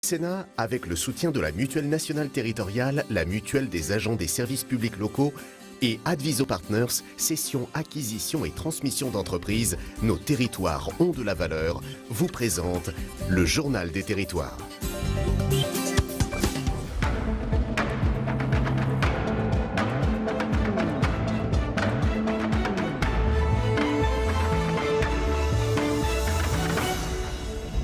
Sénat, avec le soutien de la Mutuelle nationale territoriale, la Mutuelle des agents des services publics locaux et Adviso Partners, cession, acquisition et transmission d'entreprises, nos territoires ont de la valeur, vous présente le Journal des territoires.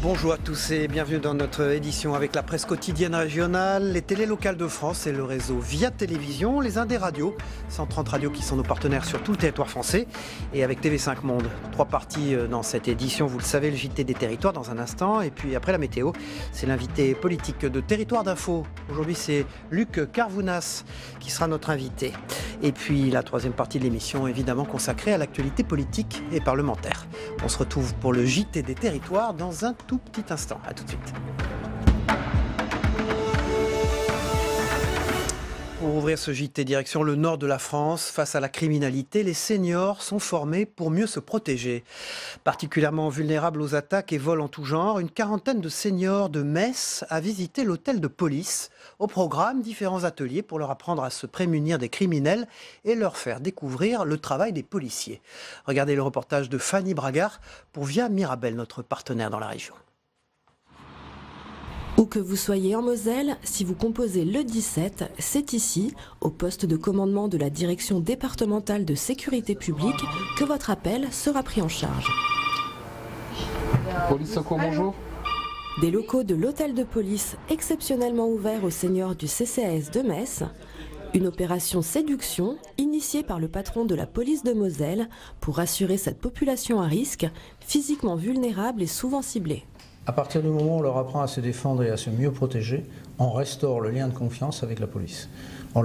Bonjour à tous et bienvenue dans notre édition avec la presse quotidienne régionale, les télés locales de France et le réseau Via Télévision, les Indés radios, 130 radios qui sont nos partenaires sur tout le territoire français et avec TV5 Monde. 3 parties dans cette édition, vous le savez, le JT des territoires dans un instant et puis après la météo, c'est l'invité politique de Territoire d'Info. Aujourd'hui c'est Luc Carvounas qui sera notre invité. Et puis la troisième partie de l'émission évidemment consacrée à l'actualité politique et parlementaire. On se retrouve pour le JT des territoires dans un tout petit instant. À tout de suite. Pour ouvrir ce JT direction le nord de la France, face à la criminalité, les seniors sont formés pour mieux se protéger. Particulièrement vulnérables aux attaques et vols en tout genre, une quarantaine de seniors de Metz a visité l'hôtel de police. Au programme, différents ateliers pour leur apprendre à se prémunir des criminels et leur faire découvrir le travail des policiers. Regardez le reportage de Fanny Bragard pour Via Mirabel, notre partenaire dans la région. Où que vous soyez en Moselle, si vous composez le 17, c'est ici, au poste de commandement de la direction départementale de sécurité publique, que votre appel sera pris en charge. Police secours, bonjour. Des locaux de l'hôtel de police exceptionnellement ouverts aux seniors du CCAS de Metz. Une opération séduction initiée par le patron de la police de Moselle pour rassurer cette population à risque, physiquement vulnérable et souvent ciblée. À partir du moment où on leur apprend à se défendre et à se mieux protéger, on restaure le lien de confiance avec la police. On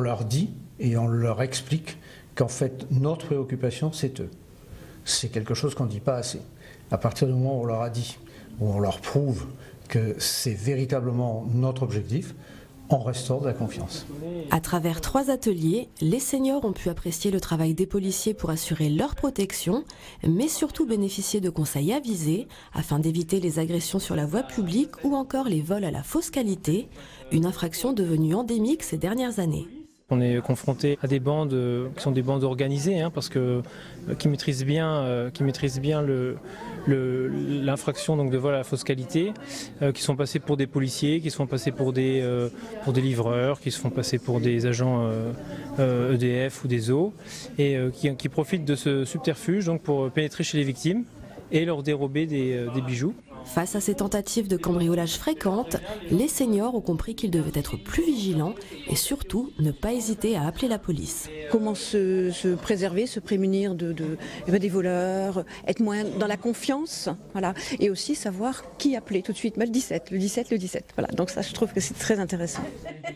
leur dit et on leur explique qu'en fait notre préoccupation c'est eux. C'est quelque chose qu'on ne dit pas assez. À partir du moment où on leur a dit, où on leur prouve que c'est véritablement notre objectif, on restaure de la confiance. À travers 3 ateliers, les seniors ont pu apprécier le travail des policiers pour assurer leur protection, mais surtout bénéficier de conseils avisés afin d'éviter les agressions sur la voie publique ou encore les vols à la fausse qualité, une infraction devenue endémique ces dernières années. On est confronté à des bandes qui sont des bandes organisées, parce que qui maîtrisent bien l'infraction donc de vol à la fausse qualité, qui sont passés pour des policiers, qui sont passés pour des livreurs, qui se font passer pour des agents EDF ou des eaux, et qui profitent de ce subterfuge donc pour pénétrer chez les victimes et leur dérober des bijoux. Face à ces tentatives de cambriolage fréquentes, les seniors ont compris qu'ils devaient être plus vigilants et surtout ne pas hésiter à appeler la police. Comment se préserver, se prémunir des voleurs, être moins dans la confiance, voilà, et aussi savoir qui appeler tout de suite. Le 17. Voilà. Donc ça, je trouve que c'est très intéressant.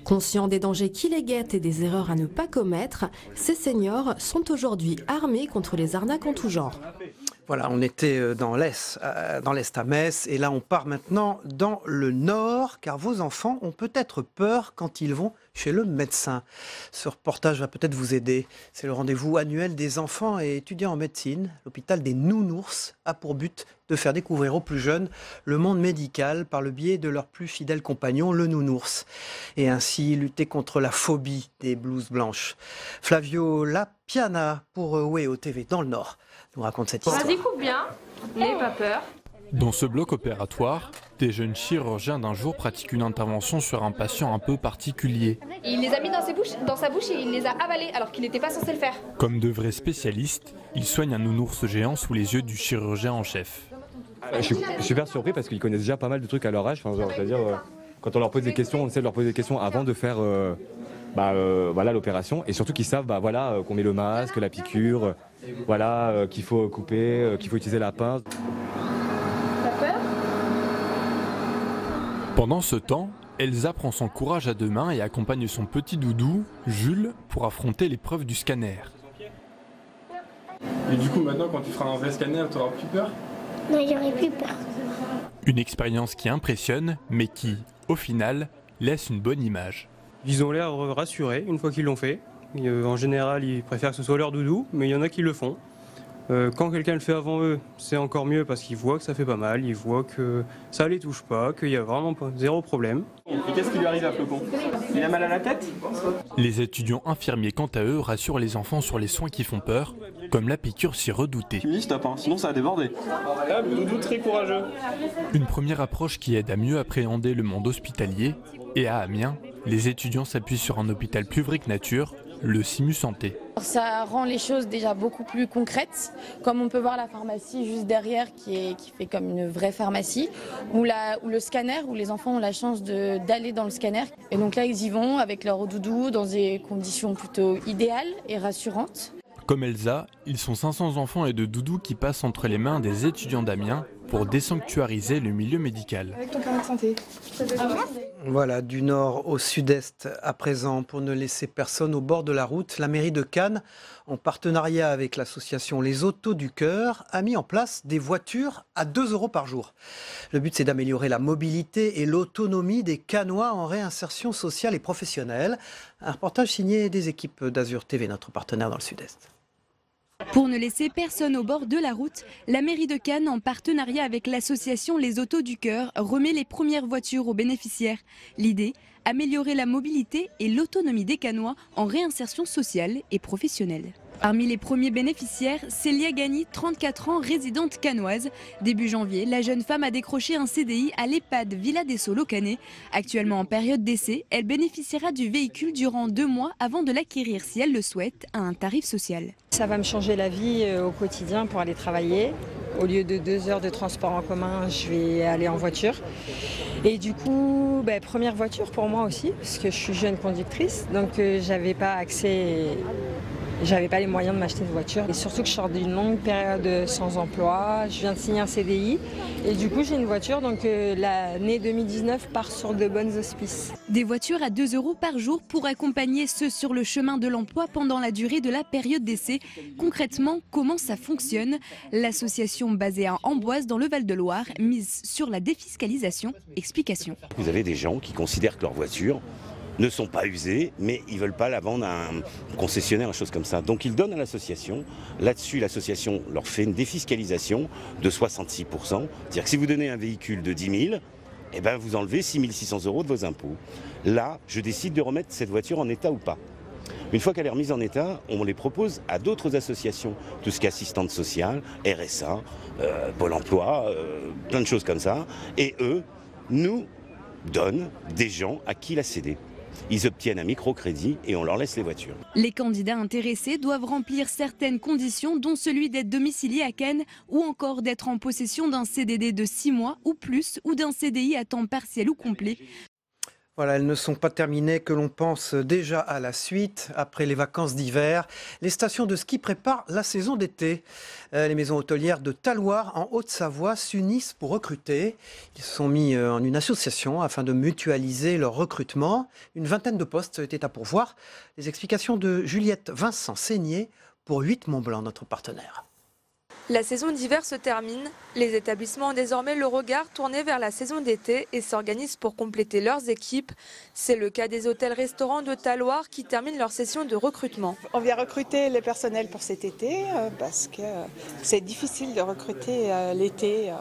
Conscients des dangers qui les guettent et des erreurs à ne pas commettre, ces seniors sont aujourd'hui armés contre les arnaques en tout genre. Voilà, on était dans l'Est à Metz, et là on part maintenant dans le Nord, car vos enfants ont peut-être peur quand ils vont chez le médecin. Ce reportage va peut-être vous aider. C'est le rendez-vous annuel des enfants et étudiants en médecine. L'hôpital des Nounours a pour but de faire découvrir aux plus jeunes le monde médical par le biais de leur plus fidèle compagnon, le nounours, et ainsi lutter contre la phobie des blouses blanches. Flavio Lapiana pour WEO TV dans le Nord nous raconte cette histoire. Vas-y, coupe bien, n'aie pas peur. Dans ce bloc opératoire, des jeunes chirurgiens d'un jour pratiquent une intervention sur un patient un peu particulier. Il les a mis dans sa bouche et il les a avalés alors qu'il n'était pas censé le faire. Comme de vrais spécialistes, ils soignent un nounours géant sous les yeux du chirurgien en chef. Je suis super surpris parce qu'ils connaissent déjà pas mal de trucs à leur âge. C'est-à-dire, quand on leur pose des questions, on essaie de leur poser des questions avant de faire l'opération. Et surtout qu'ils savent qu'on met le masque, la piqûre, qu'il faut couper, qu'il faut utiliser la pince. T'as peur ? Pendant ce temps, Elsa prend son courage à 2 mains et accompagne son petit doudou, Jules, pour affronter l'épreuve du scanner. Et du coup, maintenant, quand tu feras un vrai scanner, tu n'auras plus peur ? Non, il n'y aurait plus peur. Une expérience qui impressionne, mais qui, au final, laisse une bonne image. Ils ont l'air rassurés une fois qu'ils l'ont fait. En général, ils préfèrent que ce soit leur doudou, mais il y en a qui le font. Quand quelqu'un le fait avant eux, c'est encore mieux parce qu'ils voient que ça fait pas mal, ils voient que ça les touche pas, qu'il y a vraiment zéro problème. Et qu'est-ce qui lui arrive à Flocon? Il a mal à la tête? Les étudiants infirmiers, quant à eux, rassurent les enfants sur les soins qui font peur, comme la piqûre si redoutée. Tu me dis stop, hein, sinon ça va déborder. Ah, Doudou très courageux. Une première approche qui aide à mieux appréhender le monde hospitalier. Et à Amiens, les étudiants s'appuient sur un hôpital plus vrai que nature, le SIMU Santé. Ça rend les choses déjà beaucoup plus concrètes, comme on peut voir la pharmacie juste derrière qui fait comme une vraie pharmacie, ou le scanner, où les enfants ont la chance d'aller dans le scanner. Et donc là, ils y vont avec leur doudou dans des conditions plutôt idéales et rassurantes. Comme Elsa, ils sont 500 enfants et de doudous qui passent entre les mains des étudiants d'Amiens pour désanctuariser le milieu médical. Avec ton carnet de santé. Voilà, du nord au sud-est à présent, pour ne laisser personne au bord de la route, la mairie de Cannes, en partenariat avec l'association Les Autos du Cœur, a mis en place des voitures à 2 € par jour. Le but, c'est d'améliorer la mobilité et l'autonomie des Cannois en réinsertion sociale et professionnelle. Un reportage signé des équipes d'Azur TV, notre partenaire dans le sud-est. Pour ne laisser personne au bord de la route, la mairie de Cannes, en partenariat avec l'association Les Autos du Cœur, remet les premières voitures aux bénéficiaires. L'idée, améliorer la mobilité et l'autonomie des Cannois en réinsertion sociale et professionnelle. Parmi les premiers bénéficiaires, Célia Gagny, 34 ans, résidente cannoise. Début janvier, la jeune femme a décroché un CDI à l'EHPAD Villa des Sauts-Locanais. Actuellement en période d'essai, elle bénéficiera du véhicule durant 2 mois avant de l'acquérir, si elle le souhaite, à un tarif social. Ça va me changer la vie au quotidien pour aller travailler. Au lieu de 2 heures de transport en commun, je vais aller en voiture. Et du coup, première voiture pour moi aussi, parce que je suis jeune conductrice, donc j'avais pas accès... J'avais pas les moyens de m'acheter une voiture et surtout que je sors d'une longue période sans emploi, je viens de signer un CDI et du coup j'ai une voiture, donc l'année 2019 part sur de bonnes auspices. Des voitures à 2 € par jour pour accompagner ceux sur le chemin de l'emploi pendant la durée de la période d'essai. Concrètement, comment ça fonctionne? L'association basée à Amboise dans le Val-de-Loire mise sur la défiscalisation. Explication. Vous avez des gens qui considèrent que leur voiture ne sont pas usés, mais ils ne veulent pas la vendre à un concessionnaire, une chose comme ça. Donc ils donnent à l'association. Là-dessus, l'association leur fait une défiscalisation de 66%. C'est-à-dire que si vous donnez un véhicule de 10 000, eh ben vous enlevez 6 600 € de vos impôts. Là, je décide de remettre cette voiture en état ou pas. Une fois qu'elle est remise en état, on les propose à d'autres associations, tout ce qui est assistante sociale, RSA, Pôle emploi, plein de choses comme ça. Et eux nous donnent des gens à qui la céder. Ils obtiennent un microcrédit et on leur laisse les voitures. Les candidats intéressés doivent remplir certaines conditions, dont celui d'être domicilié à Cannes ou encore d'être en possession d'un CDD de 6 mois ou plus ou d'un CDI à temps partiel ou complet. Voilà, elles ne sont pas terminées, que l'on pense déjà à la suite. Après les vacances d'hiver, les stations de ski préparent la saison d'été. Les maisons hôtelières de Talloires, en Haute-Savoie, s'unissent pour recruter. Ils se sont mis en une association afin de mutualiser leur recrutement. Une vingtaine de postes étaient à pourvoir. Les explications de Juliette Vincent-Seigné pour 8 Mont-Blanc, notre partenaire. La saison d'hiver se termine. Les établissements ont désormais le regard tourné vers la saison d'été et s'organisent pour compléter leurs équipes. C'est le cas des hôtels-restaurants de Talloires qui terminent leur session de recrutement. On vient recruter le personnel pour cet été parce que c'est difficile de recruter l'été.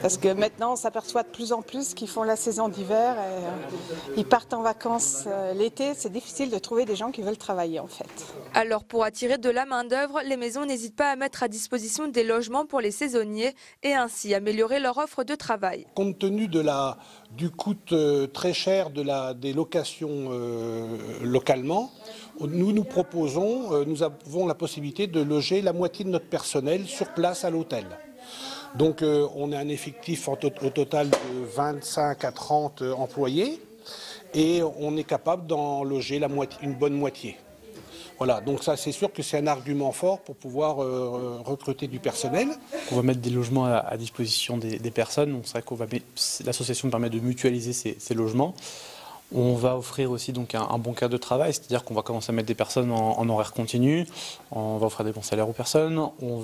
Parce que maintenant, on s'aperçoit de plus en plus qu'ils font la saison d'hiver et ils partent en vacances l'été. C'est difficile de trouver des gens qui veulent travailler en fait. Alors pour attirer de la main-d'œuvre, les maisons n'hésitent pas à mettre à disposition des logements pour les saisonniers et ainsi améliorer leur offre de travail. Compte tenu du coût très cher des locations localement, nous proposons, nous avons la possibilité de loger la moitié de notre personnel sur place à l'hôtel. Donc on a un effectif au total de 25 à 30 employés et on est capable d'en loger une bonne moitié. Voilà, donc ça c'est sûr que c'est un argument fort pour pouvoir recruter du personnel. On va mettre des logements à disposition des personnes, donc c'est vrai que l'association permet de mutualiser ces logements. On va offrir aussi donc un bon cadre de travail, c'est-à-dire qu'on va commencer à mettre des personnes en horaire continu, on va offrir des bons salaires aux personnes, on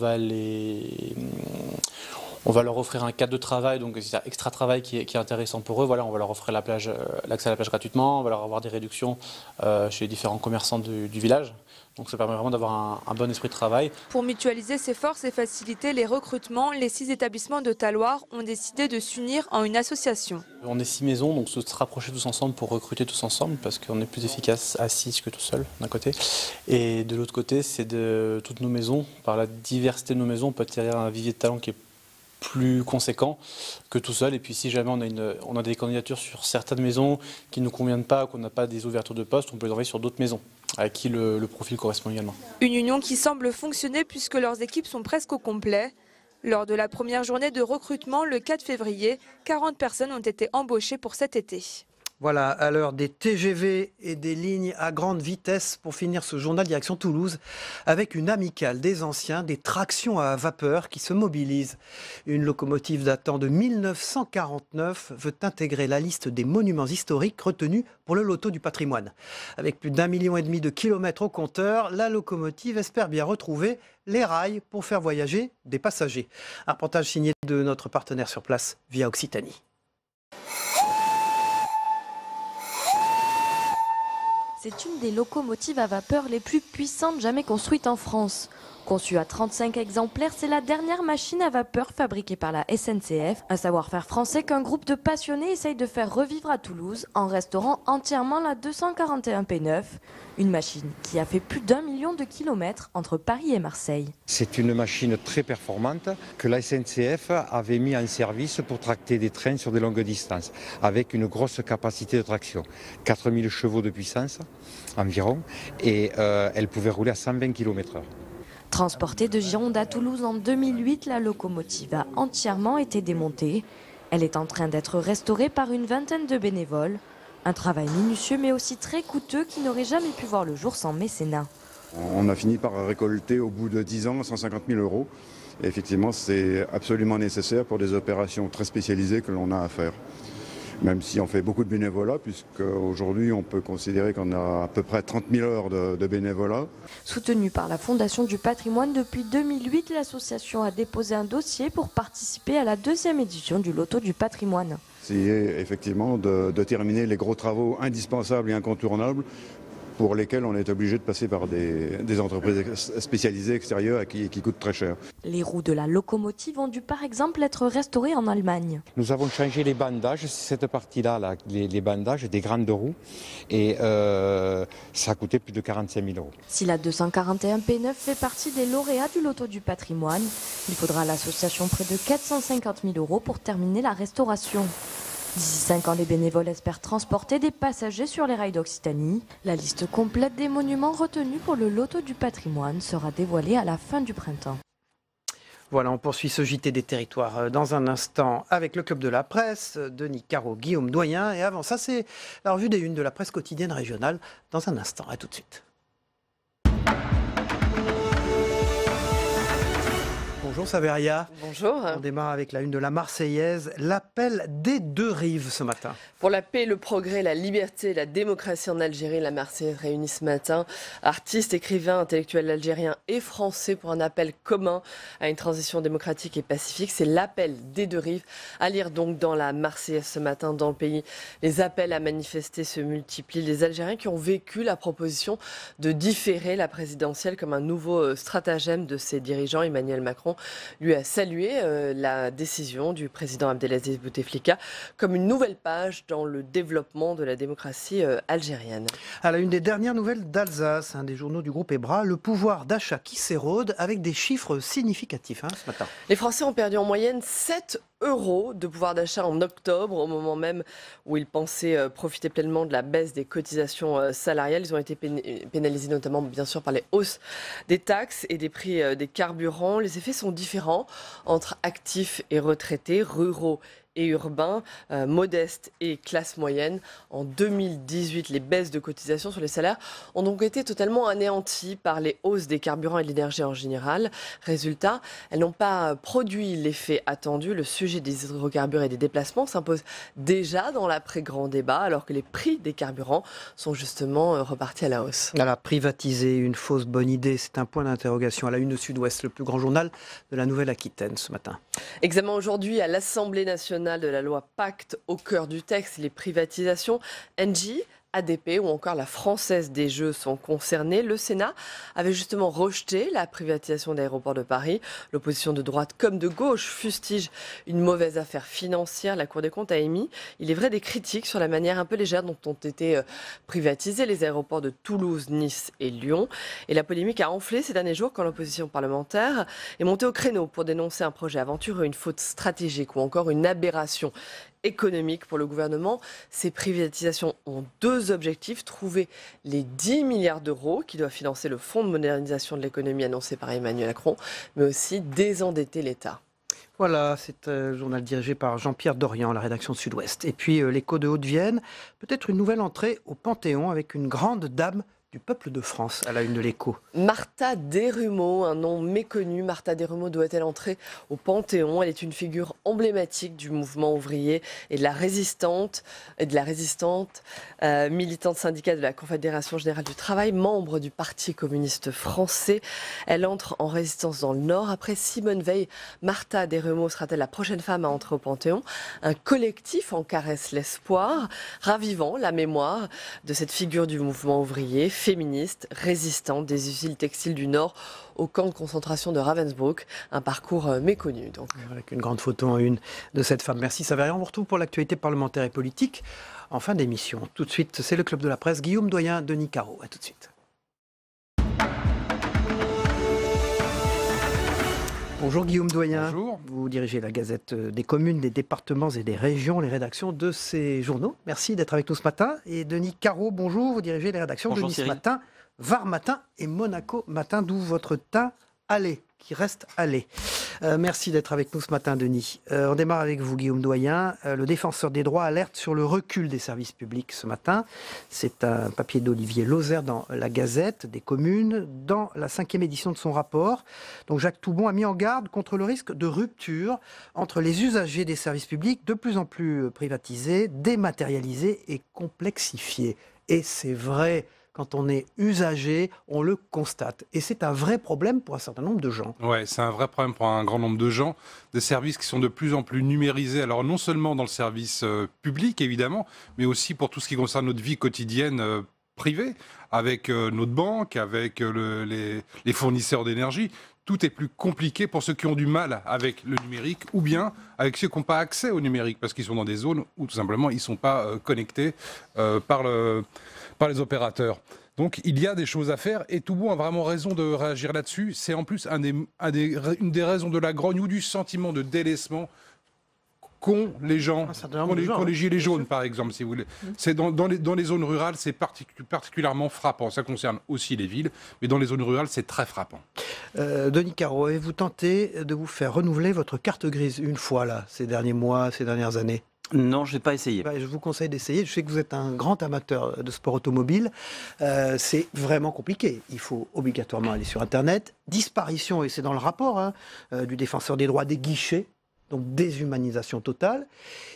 On va leur offrir un cadre de travail, donc c'est extra travail qui est intéressant pour eux. Voilà, on va leur offrir l'accès à la plage gratuitement, on va leur avoir des réductions chez les différents commerçants du village. Donc ça permet vraiment d'avoir un bon esprit de travail. Pour mutualiser ses forces et faciliter les recrutements, les 6 établissements de Talloires ont décidé de s'unir en une association. On est 6 maisons, donc se rapprocher tous ensemble pour recruter tous ensemble, parce qu'on est plus efficace à 6 que tout seul, d'un côté. Et de l'autre côté, c'est de toutes nos maisons, par la diversité de nos maisons, on peut attirer un vivier de talent qui est plus conséquent que tout seul. Et puis si jamais on a des candidatures sur certaines maisons qui ne nous conviennent pas, qu'on n'a pas des ouvertures de poste, on peut les envoyer sur d'autres maisons à qui le profil correspond également. Une union qui semble fonctionner puisque leurs équipes sont presque au complet. Lors de la première journée de recrutement, le 4 février, 40 personnes ont été embauchées pour cet été. Voilà, à l'heure des TGV et des lignes à grande vitesse pour finir ce journal direction Toulouse avec une amicale des anciens des tractions à vapeur qui se mobilisent. Une locomotive datant de 1949 veut intégrer la liste des monuments historiques retenus pour le loto du patrimoine. Avec plus d'1,5 million de kilomètres au compteur, la locomotive espère bien retrouver les rails pour faire voyager des passagers. Un reportage signé de notre partenaire sur place via Occitanie. C'est une des locomotives à vapeur les plus puissantes jamais construites en France. Conçue à 35 exemplaires, c'est la dernière machine à vapeur fabriquée par la SNCF, un savoir-faire français qu'un groupe de passionnés essaye de faire revivre à Toulouse en restaurant entièrement la 241 P9, une machine qui a fait plus d'1 million de kilomètres entre Paris et Marseille. C'est une machine très performante que la SNCF avait mis en service pour tracter des trains sur des longues distances, avec une grosse capacité de traction, 4000 chevaux de puissance environ, et elle pouvait rouler à 120 km/h. Transportée de Gironde à Toulouse en 2008, la locomotive a entièrement été démontée. Elle est en train d'être restaurée par une vingtaine de bénévoles. Un travail minutieux mais aussi très coûteux qui n'aurait jamais pu voir le jour sans mécénat. On a fini par récolter au bout de 10 ans 150 000 €. Et effectivement, c'est absolument nécessaire pour des opérations très spécialisées que l'on a à faire. Même si on fait beaucoup de bénévolat, puisqu'aujourd'hui on peut considérer qu'on a à peu près 30 000 heures de bénévolat. Soutenue par la Fondation du patrimoine depuis 2008, l'association a déposé un dossier pour participer à la 2e édition du Loto du patrimoine. C'est effectivement de terminer les gros travaux indispensables et incontournables pour lesquels on est obligé de passer par des entreprises spécialisées extérieures qui coûtent très cher. Les roues de la locomotive ont dû par exemple être restaurées en Allemagne. Nous avons changé les bandages, cette partie-là, les bandages des grandes roues, et ça a coûté plus de 45 000 €. Si la 241 P9 fait partie des lauréats du Loto du patrimoine, il faudra à l'association près de 450 000 € pour terminer la restauration. D'ici 5 ans, les bénévoles espèrent transporter des passagers sur les rails d'Occitanie. La liste complète des monuments retenus pour le Loto du patrimoine sera dévoilée à la fin du printemps. Voilà, on poursuit ce JT des territoires dans un instant avec le Club de la Presse, Denis Caro, Guillaume Doyen. Et avant ça, c'est la revue des unes de la presse quotidienne régionale dans un instant. À tout de suite. Bonjour Saveria. Bonjour. On démarre avec la une de la Marseillaise, l'appel des deux rives ce matin. Pour la paix, le progrès, la liberté, la démocratie en Algérie, la Marseillaise réunit ce matin artistes, écrivains, intellectuels algériens et français pour un appel commun à une transition démocratique et pacifique. C'est l'appel des deux rives. À lire donc dans la Marseillaise ce matin dans le pays. Les appels à manifester se multiplient. Les Algériens qui ont vécu la proposition de différer la présidentielle comme un nouveau stratagème de ses dirigeants, Emmanuel Macron lui a salué la décision du président Abdelaziz Bouteflika comme une nouvelle page dans le développement de la démocratie algérienne. À la une des dernières nouvelles d'Alsace, des journaux du groupe Ebra, le pouvoir d'achat qui s'érode avec des chiffres significatifs ce matin. Les Français ont perdu en moyenne 7 € de pouvoir d'achat en octobre, au moment même où ils pensaient profiter pleinement de la baisse des cotisations salariales. Ils ont été pénalisés notamment bien sûr par les hausses des taxes et des prix des carburants. Les effets sont différents entre actifs et retraités, ruraux et urbains, modestes et classe moyenne. En 2018, les baisses de cotisations sur les salaires ont donc été totalement anéanties par les hausses des carburants et de l'énergie en général. Résultat, elles n'ont pas produit l'effet attendu. Le sujet des hydrocarbures et des déplacements s'impose déjà dans l'après-grand débat, alors que les prix des carburants sont justement repartis à la hausse. Elle a privatisé une fausse bonne idée, c'est un point d'interrogation à la une de Sud-Ouest, le plus grand journal de la Nouvelle-Aquitaine ce matin. Examen aujourd'hui à l'Assemblée nationale de la loi Pacte. Au cœur du texte, les privatisations. Engie, ADP ou encore la Française des Jeux sont concernés. Le Sénat avait justement rejeté la privatisation d'Aéroports de Paris. L'opposition de droite comme de gauche fustige une mauvaise affaire financière. La Cour des comptes a émis, il est vrai, des critiques sur la manière un peu légère dont ont été privatisés les aéroports de Toulouse, Nice et Lyon. Et la polémique a enflé ces derniers jours quand l'opposition parlementaire est montée au créneau pour dénoncer un projet aventureux, une faute stratégique ou encore une aberration économique pour le gouvernement. Ces privatisations ont deux objectifs: trouver les 10 milliards d'euros qui doivent financer le fonds de modernisation de l'économie annoncé par Emmanuel Macron, mais aussi désendetter l'État. Voilà, c'est un journal dirigé par Jean-Pierre Dorian, la rédaction de Sud-Ouest. Et puis l'Écho de Haute-Vienne, peut-être une nouvelle entrée au Panthéon avec une grande dame du peuple de France à la une de l'Écho. Martha Desrumaux, un nom méconnu. Martha Desrumaux doit-elle entrer au Panthéon? Elle est une figure emblématique du mouvement ouvrier et de la résistante, militante syndicale de la Confédération Générale du Travail, membre du Parti communiste français. Elle entre en résistance dans le Nord. Après Simone Veil, Martha Desrumaux sera-t-elle la prochaine femme à entrer au Panthéon? Un collectif en caresse l'espoir, ravivant la mémoire de cette figure du mouvement ouvrier, féministe, résistante des usines textiles du Nord au camp de concentration de Ravensbrück, un parcours méconnu. Donc. Avec une grande photo en une de cette femme. Merci Savérian. On vous retrouve pour l'actualité parlementaire et politique en fin d'émission. Tout de suite, c'est le Club de la Presse. Guillaume Doyen, Denis Caro. À tout de suite. Bonjour Guillaume Doyen. Bonjour. Vous dirigez la Gazette des communes, des départements et des régions, les rédactions de ces journaux. Merci d'être avec nous ce matin. Et Denis Caro, bonjour. Vous dirigez les rédactions de Nice Matin, Var Matin et Monaco Matin, d'où votre teint allé, qui reste allé. Merci d'être avec nous ce matin, Denis. On démarre avec vous, Guillaume Doyen. Le défenseur des droits alerte sur le recul des services publics ce matin. C'est un papier d'Olivier Lozère dans la Gazette des communes, dans la 5e édition de son rapport. Donc Jacques Toubon a mis en garde contre le risque de rupture entre les usagers des services publics, de plus en plus privatisés, dématérialisés et complexifiés. Et c'est vrai. Quand on est usager, on le constate. Et c'est un vrai problème pour un certain nombre de gens. Oui, c'est un vrai problème pour un grand nombre de gens. Des services qui sont de plus en plus numérisés. Alors non seulement dans le service public, évidemment, mais aussi pour tout ce qui concerne notre vie quotidienne privée, avec notre banque, avec les fournisseurs d'énergie. Tout est plus compliqué pour ceux qui ont du mal avec le numérique ou bien avec ceux qui n'ont pas accès au numérique parce qu'ils sont dans des zones où tout simplement ils ne sont pas connectés par les opérateurs. Donc il y a des choses à faire et Toubon a vraiment raison de réagir là-dessus. C'est en plus une des raisons de la grogne ou du sentiment de délaissement qu'ont les gens, qu'ont les gilets jaunes par exemple, si vous voulez. C'est dans les zones rurales, c'est particulièrement frappant. Ça concerne aussi les villes, mais dans les zones rurales, c'est très frappant. Denis Caro, avez-vous tenté de vous faire renouveler votre carte grise une fois là, ces derniers mois, ces dernières années? Non, je n'ai pas essayé. Je vous conseille d'essayer. Je sais que vous êtes un grand amateur de sport automobile. C'est vraiment compliqué. Il faut obligatoirement aller sur Internet. Disparition, et c'est dans le rapport du défenseur des droits, des guichets. Donc déshumanisation totale.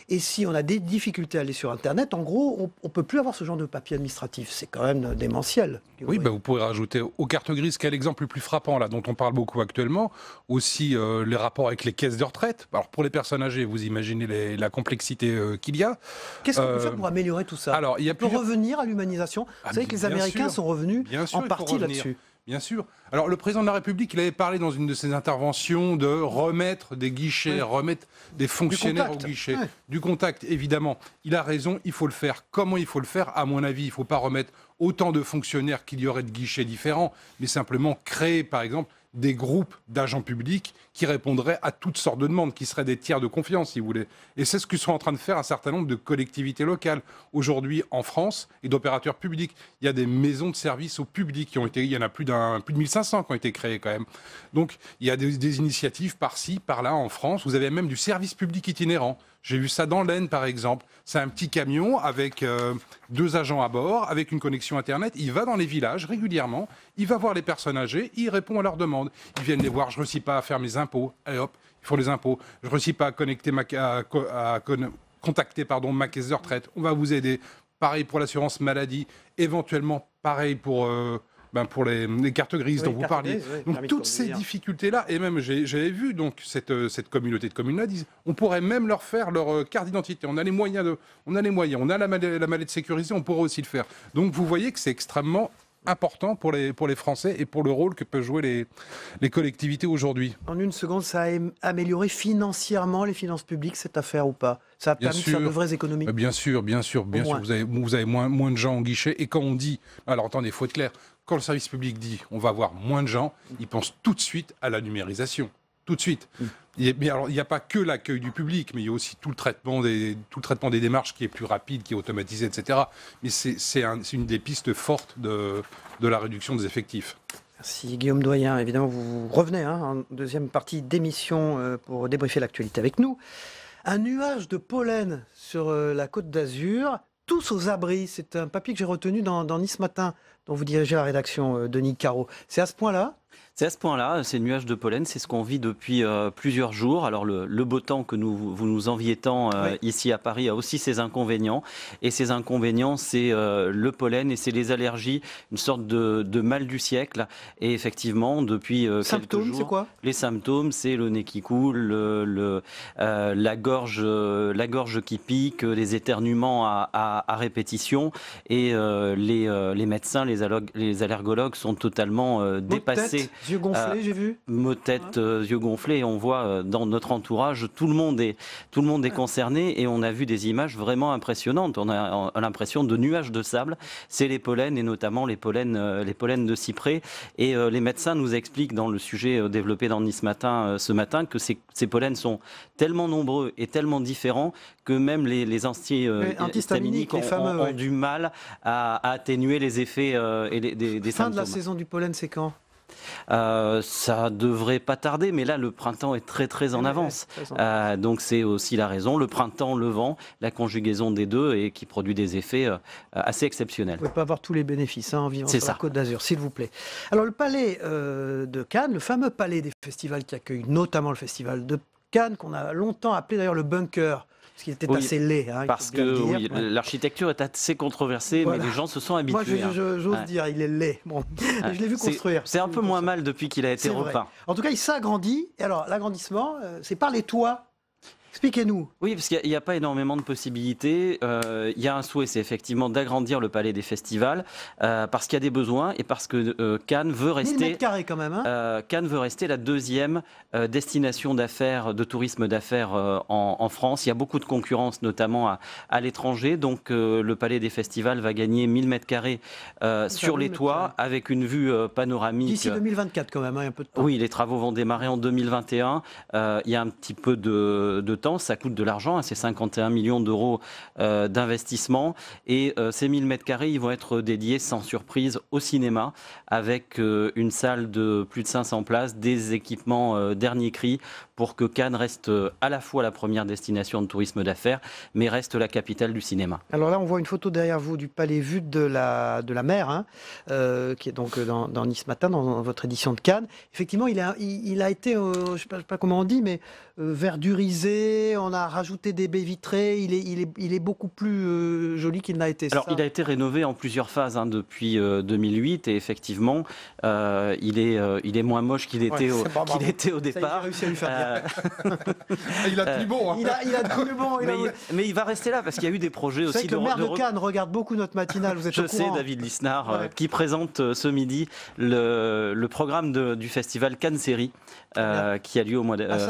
Et si on a des difficultés à aller sur Internet, en gros, on ne peut plus avoir ce genre de papier administratif. C'est quand même démentiel. Oui, vous pourrez rajouter aux cartes grises, quel exemple le plus frappant, là, dont on parle beaucoup actuellement, aussi les rapports avec les caisses de retraite. Alors pour les personnes âgées, vous imaginez la complexité qu'il y a. Qu'est-ce qu'on peut faire pour améliorer tout ça? Alors, il y a on peut revenir à l'humanisation. Vous savez que les Américains sont revenus en partie là-dessus. Bien sûr. Alors, le président de la République, il avait parlé dans une de ses interventions de remettre des guichets, remettre des fonctionnaires au guichet. Du contact, évidemment. Il a raison, il faut le faire. Comment il faut le faire? À mon avis, il ne faut pas remettre autant de fonctionnaires qu'il y aurait de guichets différents, mais simplement créer, par exemple, des groupes d'agents publics qui répondraient à toutes sortes de demandes, qui seraient des tiers de confiance, si vous voulez. Et c'est ce que sont en train de faire un certain nombre de collectivités locales. Aujourd'hui, en France, et d'opérateurs publics, il y a des maisons de services au public qui ont été... Il y en a plus de 1500 qui ont été créées, quand même. Donc, il y a des initiatives par-ci, par-là, en France. Vous avez même du service public itinérant. J'ai vu ça dans l'Aisne, par exemple. C'est un petit camion avec 2 agents à bord, avec une connexion Internet. Il va dans les villages régulièrement, il va voir les personnes âgées, il répond à leurs demandes. Ils viennent les voir, je ne réussis pas à faire mes impôts. Allez hop, ils font les impôts. Je ne réussis pas à connecter contacter ma caisse de retraite. On va vous aider. Pareil pour l'assurance maladie. Éventuellement, pareil pour les cartes grises dont vous parliez. Donc toutes ces difficultés-là, et même j'avais vu donc cette communauté de communes-là, disent on pourrait même leur faire leur carte d'identité. On a les moyens, on a la mallette sécurisée, on pourrait aussi le faire. Donc vous voyez que c'est extrêmement important pour les Français et pour le rôle que peuvent jouer les collectivités aujourd'hui. En une seconde, ça a amélioré financièrement les finances publiques, cette affaire ou pas? Ça a permis de faire de vraies économies? Bien sûr. Vous avez moins de gens au guichet. Et quand on dit... Alors attendez, il faut être clair. Quand le service public dit on va avoir moins de gens, il pense tout de suite à la numérisation. Tout de suite. Mais alors, il n'y a pas que l'accueil du public, mais il y a aussi tout le traitement des démarches qui est plus rapide, qui est automatisé, etc. Mais c'est une des pistes fortes de la réduction des effectifs. Merci Guillaume Doyen. Évidemment, vous revenez en deuxième partie d'émission pour débriefer l'actualité avec nous. Un nuage de pollen sur la Côte d'Azur, tous aux abris. C'est un papier que j'ai retenu dans Nice Matin, dont vous dirigez la rédaction, Denis Caro. C'est à ce point-là ? C'est à ce point-là, ces nuages de pollen, c'est ce qu'on vit depuis plusieurs jours. Alors le beau temps que vous nous enviez tant ici à Paris a aussi ses inconvénients. Et ces inconvénients, c'est le pollen et c'est les allergies, une sorte de mal du siècle. Et effectivement, depuis quelques jours... c'est quoi ? Les symptômes, c'est le nez qui coule, la gorge qui pique, les éternuements à répétition. Et les médecins, les allergologues sont totalement dépassés. Yeux gonflés, j'ai vu. Maux de tête, yeux gonflés. On voit dans notre entourage, tout le monde est concerné et on a vu des images vraiment impressionnantes. On a l'impression de nuages de sable. C'est les pollens et notamment les pollens de cyprès. Et les médecins nous expliquent dans le sujet développé dans Nice Matin ce matin que ces pollens sont tellement nombreux et tellement différents que même les antihistaminiques ont du mal à atténuer les effets des symptômes. Fin de la saison du pollen, c'est quand ? Ça devrait pas tarder, mais là le printemps est très en avance. Donc c'est aussi la raison, le printemps, le vent, la conjugaison des deux et qui produit des effets assez exceptionnels. Vous ne pouvez pas avoir tous les bénéfices en vivant sur la Côte d'Azur, s'il vous plaît. Alors le palais de Cannes, le fameux palais des festivals qui accueille notamment le festival de Cannes, qu'on a longtemps appelé d'ailleurs le bunker. Parce qu'il était assez laid. Parce que l'architecture est assez controversée, mais les gens se sont habitués. Moi, j'ose dire, il est laid. Bon. Je l'ai vu construire. C'est un peu moins mal depuis qu'il a été repeint. En tout cas, il s'agrandit. Et alors, l'agrandissement, c'est par les toits. Expliquez-nous. Oui, parce qu'il n'y a pas énormément de possibilités. Il y a un souhait, c'est effectivement d'agrandir le palais des festivals, parce qu'il y a des besoins et parce que Cannes veut rester... 1000 mètres carrés quand même. Cannes veut rester la deuxième destination d'affaires, de tourisme d'affaires en France. Il y a beaucoup de concurrence, notamment à l'étranger. Donc le palais des festivals va gagner 1000 mètres carrés sur les toits, avec une vue panoramique. D'ici 2024 quand même, un peu de temps. Oui, les travaux vont démarrer en 2021. Il y a un petit peu de temps. Ça coûte de l'argent, c'est 51 millions d'euros d'investissement. Et ces 1000 mètres carrés, ils vont être dédiés sans surprise au cinéma, avec une salle de plus de 500 places, des équipements dernier cri, pour que Cannes reste à la fois la première destination de tourisme d'affaires, mais reste la capitale du cinéma. Alors là, on voit une photo derrière vous du palais vu de la mer, qui est donc dans Nice Matin, dans votre édition de Cannes. Effectivement, il a été, je ne sais pas comment on dit, mais verdurisé, on a rajouté des baies vitrées, il est beaucoup plus joli qu'il n'a été. Alors, il a été rénové en plusieurs phases depuis 2008, et effectivement, il est moins moche qu'il était au départ. Ça, il a réussi à lui faire bien. Il a tenu bon. Il a tenu bon. Mais il va rester là, parce qu'il y a eu des projets aussi. C'est que le maire de Cannes regarde beaucoup notre matinale, vous êtes au courant. Je sais, David Lisnard, qui présente ce midi le programme du festival Cannes Série, qui a lieu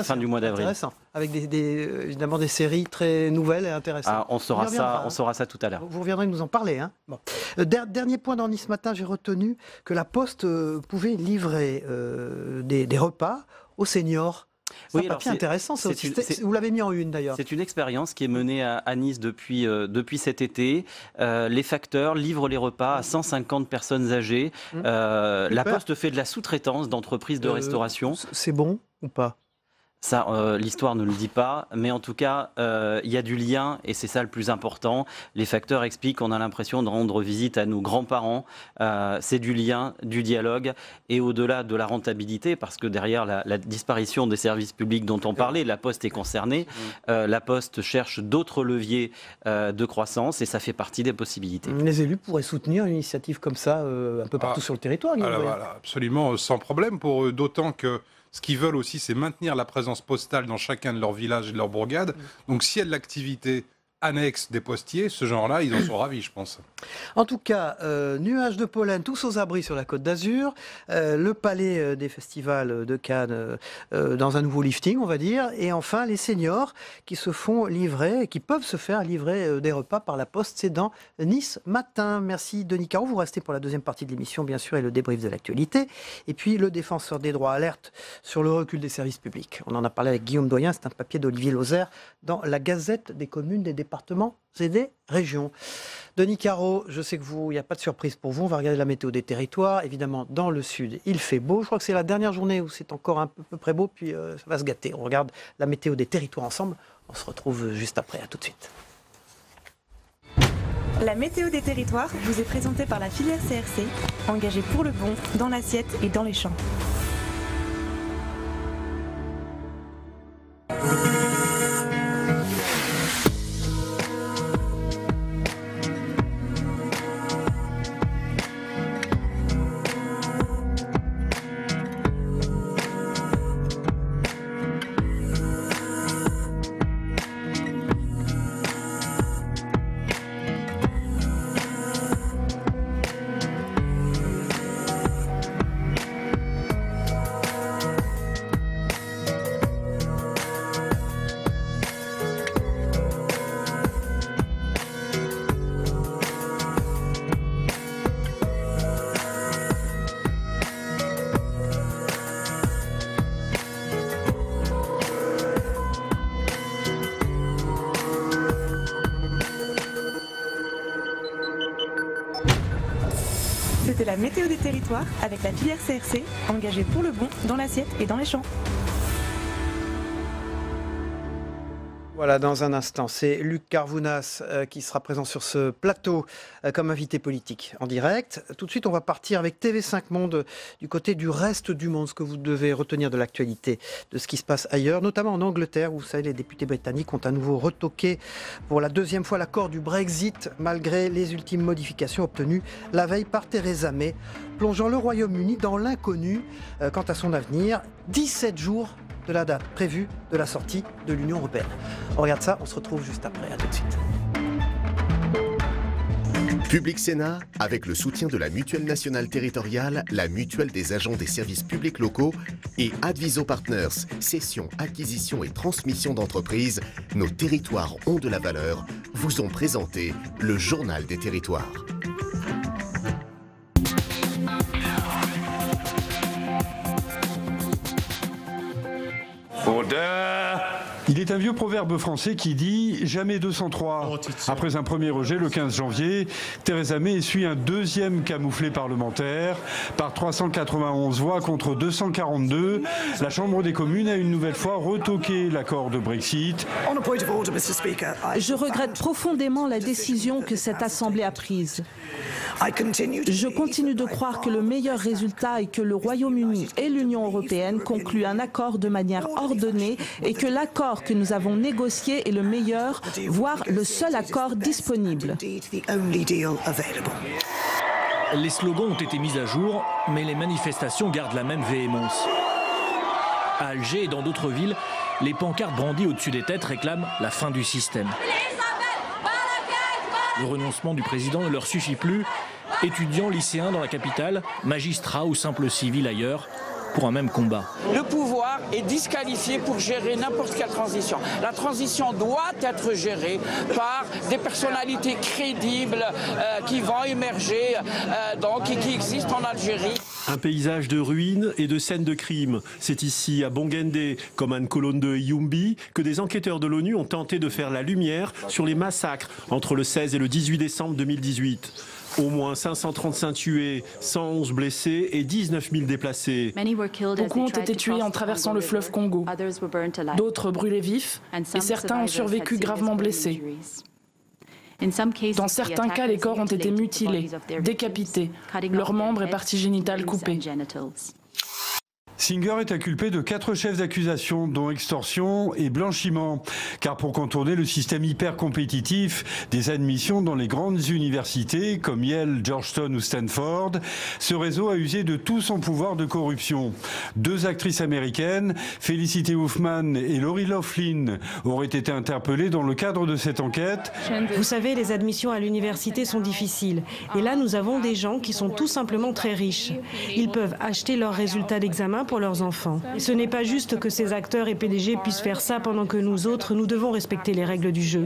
fin du mois d'avril. Intéressant, avec évidemment des séries très nouvelles et intéressantes. On saura ça tout à l'heure. Vous reviendrez nous en parler. Bon. Dernier point dans Nice Matin, j'ai retenu que la Poste pouvait livrer des repas aux seniors. C'est un papier intéressant, ça aussi. Vous l'avez mis en une d'ailleurs. C'est une expérience qui est menée à Nice depuis cet été. Les facteurs livrent les repas à 150 personnes âgées. La Poste fait de la sous-traitance d'entreprises de restauration. C'est bon ou pas ? Ça, l'histoire ne le dit pas, mais en tout cas, il y a du lien et c'est ça le plus important. Les facteurs expliquent qu'on a l'impression de rendre visite à nos grands-parents. C'est du lien, du dialogue et au-delà de la rentabilité, parce que derrière la disparition des services publics dont on parlait, la Poste est concernée. La Poste cherche d'autres leviers de croissance et ça fait partie des possibilités. Les élus pourraient soutenir une initiative comme ça un peu partout sur le territoire. Voilà, absolument, sans problème pour eux, d'autant que ce qu'ils veulent aussi, c'est maintenir la présence postale dans chacun de leurs villages et de leurs bourgades. Donc s'il y a de l'activité annexe des postiers, ce genre-là, ils en sont ravis, je pense. En tout cas, nuages de pollen, tous aux abris sur la Côte d'Azur, le palais des festivals de Cannes dans un nouveau lifting, on va dire, et enfin les seniors qui se font livrer, qui peuvent se faire livrer des repas par la Poste, c'est dans Nice Matin. Merci Denis Caro, vous restez pour la deuxième partie de l'émission, bien sûr, et le débrief de l'actualité. Et puis le défenseur des droits alerte sur le recul des services publics. On en a parlé avec Guillaume Doyen, c'est un papier d'Olivier Lozère dans la Gazette des communes, des départements et des régions. Denis Caro, je sais que il n'y a pas de surprise pour vous, on va regarder la météo des territoires. Évidemment, dans le sud, il fait beau. Je crois que c'est la dernière journée où c'est encore un peu près beau, puis ça va se gâter. On regarde la météo des territoires ensemble. On se retrouve juste après, à tout de suite. La météo des territoires vous est présentée par la filière CRC, engagée pour le bon, dans l'assiette et dans les champs. C'était la météo des territoires avec la filière CRC, engagée pour le bon, dans l'assiette et dans les champs. Voilà, dans un instant, c'est Luc Carvounas qui sera présent sur ce plateau comme invité politique en direct. Tout de suite, on va partir avec TV5 Monde du côté du reste du monde, ce que vous devez retenir de l'actualité, de ce qui se passe ailleurs, notamment en Angleterre, où vous savez, les députés britanniques ont à nouveau retoqué pour la deuxième fois l'accord du Brexit, malgré les ultimes modifications obtenues la veille par Theresa May, plongeant le Royaume-Uni dans l'inconnu quant à son avenir. 17 jours de la date prévue de la sortie de l'Union européenne. On regarde ça, on se retrouve juste après. À tout de suite. Public Sénat, avec le soutien de la Mutuelle nationale territoriale, la Mutuelle des agents des services publics locaux et Adviso Partners, cession, acquisition et transmission d'entreprises, nos territoires ont de la valeur, vous ont présenté le Journal des territoires. Il est un vieux proverbe français qui dit « jamais 203 ». Après un premier rejet le 15 janvier, Theresa May essuie un deuxième camouflet parlementaire. Par 391 voix contre 242, la Chambre des communes a une nouvelle fois retoqué l'accord de Brexit. Je regrette profondément la décision que cette Assemblée a prise. Je continue de croire que le meilleur résultat est que le Royaume-Uni et l'Union européenne concluent un accord de manière ordonnée et que l'accord que nous avons négocié est le meilleur, voire le seul accord disponible. Les slogans ont été mis à jour, mais les manifestations gardent la même véhémence. À Alger et dans d'autres villes, les pancartes brandies au-dessus des têtes réclament la fin du système. Le renoncement du président ne leur suffit plus. Étudiants, lycéens dans la capitale, magistrats ou simples civils ailleurs, pour un même combat. Le pouvoir est disqualifié pour gérer n'importe quelle transition. La transition doit être gérée par des personnalités crédibles qui vont émerger, donc qui existent en Algérie. Un paysage de ruines et de scènes de crimes. C'est ici, à Bongende, comme à Nkolonde et Yumbi, que des enquêteurs de l'ONU ont tenté de faire la lumière sur les massacres entre le 16 et le 18 décembre 2018. Au moins 535 tués, 111 blessés et 19 000 déplacés. Beaucoup ont été tués en traversant le fleuve Congo. D'autres brûlés vifs et certains ont survécu gravement blessés. Dans certains cas, les corps ont été mutilés, décapités, leurs membres et parties génitales coupés. Singer est inculpé de 4 chefs d'accusation, dont extorsion et blanchiment. Car pour contourner le système hyper compétitif des admissions dans les grandes universités comme Yale, Georgetown ou Stanford, ce réseau a usé de tout son pouvoir de corruption. 2 actrices américaines, Felicity Huffman et Lori Loughlin, auraient été interpellées dans le cadre de cette enquête. Vous savez, les admissions à l'université sont difficiles. Et là, nous avons des gens qui sont tout simplement très riches. Ils peuvent acheter leurs résultats d'examen pour leurs enfants. Et ce n'est pas juste que ces acteurs et PDG puissent faire ça pendant que nous autres, nous devons respecter les règles du jeu.